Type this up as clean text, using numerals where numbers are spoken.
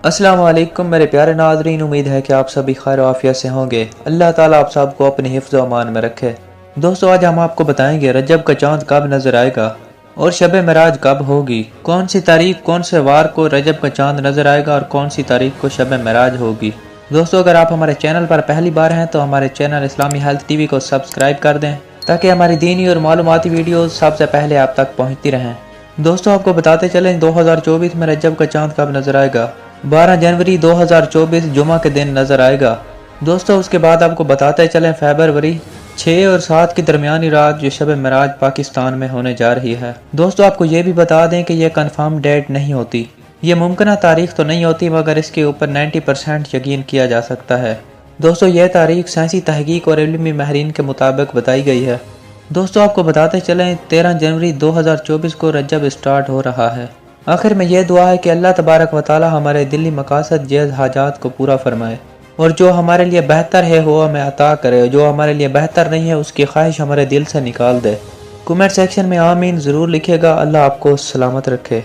अस्सलाम वालेकुम मेरे प्यारे नाज़रीन, उम्मीद है कि आप सभी खैर आफियत से होंगे। अल्लाह ताला आप सबको अपने हिफ्ज़ व अमान में रखे। दोस्तों, आज हम आपको बताएंगे रजब का चांद कब नज़र आएगा और शब मेराज कब होगी। कौन सी तारीख कौन से वार को रजब का चांद नज़र आएगा और कौन सी तारीख को शब मेराज होगी। दोस्तों, अगर आप हमारे चैनल पर पहली बार हैं तो हमारे चैनल इस्लामी हेल्थ टीवी को सब्सक्राइब कर दें ताकि हमारी दीनी और मालूमाती वीडियोज़ सबसे पहले आप तक पहुँचती रहें। दोस्तों, आपको बताते चलें 2024 में रजब का चांद कब नज़र आएगा। 12 जनवरी 2024 जुमा के दिन नज़र आएगा। दोस्तों, उसके बाद आपको बताते चलें फरवरी 6 और 7 की दरमियानी रात जो शब मेराज पाकिस्तान में होने जा रही है। दोस्तों, आपको ये भी बता दें कि यह कंफर्म डेट नहीं होती, ये मुमकिन तारीख तो नहीं होती मगर इसके ऊपर 90% यकीन किया जा सकता है। दोस्तों, यह तारीख साइंसी तहकीक और इल्मी माहिरीन के मुताबिक बताई गई है। दोस्तों, आपको बताते चलें 13 जनवरी 2024 को रजब स्टार्ट हो रहा है। आखिर में यह दुआ है कि अल्लाह तबारक व तआला हमारे दिली मकासद जैज़ हाजात को पूरा फरमाए और जो हमारे लिए बेहतर है वो हमें अता करे, जो हमारे लिए बेहतर नहीं है उसकी ख्वाहिश हमारे दिल से निकाल दे। कमेंट सेक्शन में आमीन ज़रूर लिखिएगा। अल्लाह आपको सलामत रखे।